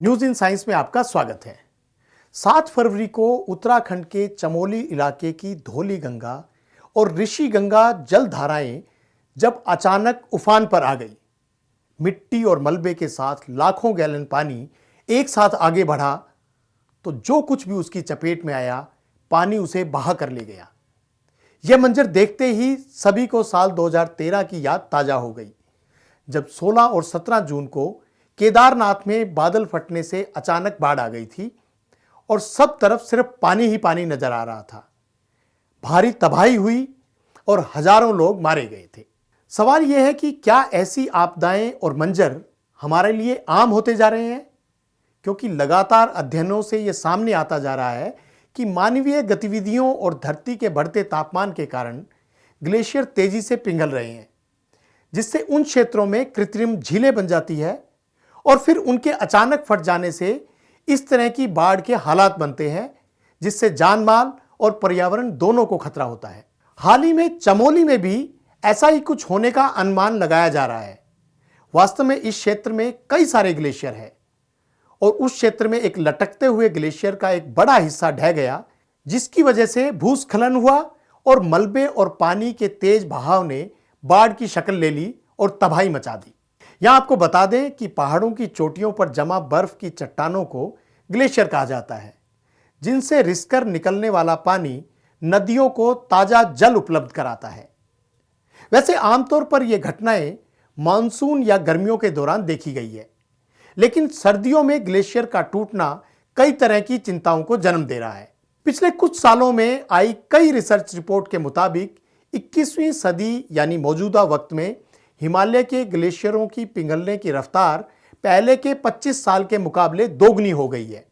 News in science में आपका स्वागत है। 7 फरवरी को उत्तराखंड के चमोली इलाके की धौली गंगा और ऋषि गंगा जल धाराएं जब अचानक उफान पर आ गई, मिट्टी और मलबे के साथ लाखों गैलन पानी एक साथ आगे बढ़ा तो जो कुछ भी उसकी चपेट में आया, पानी उसे बहा कर ले गया। यह मंजर देखते ही सभी को साल 2013 की याद ताजा हो गई, जब 16 और 17 जून को केदारनाथ में बादल फटने से अचानक बाढ़ आ गई थी और सब तरफ सिर्फ पानी ही पानी नजर आ रहा था। भारी तबाही हुई और हजारों लोग मारे गए थे। सवाल यह है कि क्या ऐसी आपदाएं और मंजर हमारे लिए आम होते जा रहे हैं? क्योंकि लगातार अध्ययनों से यह सामने आता जा रहा है कि मानवीय गतिविधियों और धरती के बढ़ते तापमान के कारण ग्लेशियर तेजी से पिघल रहे हैं, जिससे उन क्षेत्रों में कृत्रिम झीलें बन जाती है और फिर उनके अचानक फट जाने से इस तरह की बाढ़ के हालात बनते हैं, जिससे जान माल और पर्यावरण दोनों को खतरा होता है। हाल ही में चमोली में भी ऐसा ही कुछ होने का अनुमान लगाया जा रहा है। वास्तव में इस क्षेत्र में कई सारे ग्लेशियर हैं और उस क्षेत्र में एक लटकते हुए ग्लेशियर का एक बड़ा हिस्सा ढह गया, जिसकी वजह से भूस्खलन हुआ और मलबे और पानी के तेज बहाव ने बाढ़ की शक्ल ले ली और तबाही मचा दी। यहां आपको बता दें कि पहाड़ों की चोटियों पर जमा बर्फ की चट्टानों को ग्लेशियर कहा जाता है, जिनसे रिसकर निकलने वाला पानी नदियों को ताजा जल उपलब्ध कराता है। वैसे आमतौर पर यह घटनाएं मानसून या गर्मियों के दौरान देखी गई है, लेकिन सर्दियों में ग्लेशियर का टूटना कई तरह की चिंताओं को जन्म दे रहा है। पिछले कुछ सालों में आई कई रिसर्च रिपोर्ट के मुताबिक 21वीं सदी यानी मौजूदा वक्त में हिमालय के ग्लेशियरों की पिघलने की रफ्तार पहले के 25 साल के मुकाबले दोगुनी हो गई है,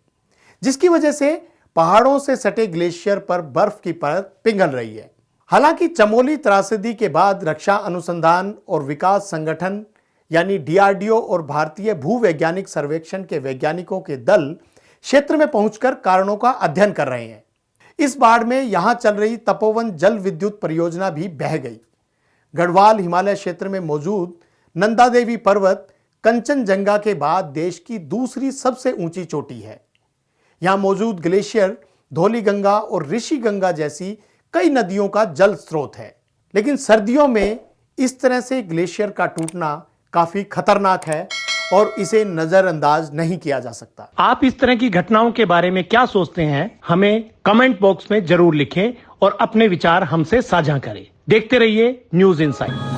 जिसकी वजह से पहाड़ों से सटे ग्लेशियर पर बर्फ की परत पिघल रही है। हालांकि चमोली त्रासदी के बाद रक्षा अनुसंधान और विकास संगठन यानी DRDO और भारतीय भूवैज्ञानिक सर्वेक्षण के वैज्ञानिकों के दल क्षेत्र में पहुंचकर कारणों का अध्ययन कर रहे हैं। इस बाढ़ में यहां चल रही तपोवन जल विद्युत परियोजना भी बह गई। गढ़वाल हिमालय क्षेत्र में मौजूद नंदा देवी पर्वत कंचनजंगा के बाद देश की दूसरी सबसे ऊंची चोटी है। यहां मौजूद ग्लेशियर धौली गंगा और ऋषि गंगा जैसी कई नदियों का जल स्रोत है, लेकिन सर्दियों में इस तरह से ग्लेशियर का टूटना काफी खतरनाक है और इसे नजरअंदाज नहीं किया जा सकता। आप इस तरह की घटनाओं के बारे में क्या सोचते हैं? हमें कमेंट बॉक्स में जरूर लिखें और अपने विचार हमसे साझा करें। देखते रहिए न्यूज इनसाइट।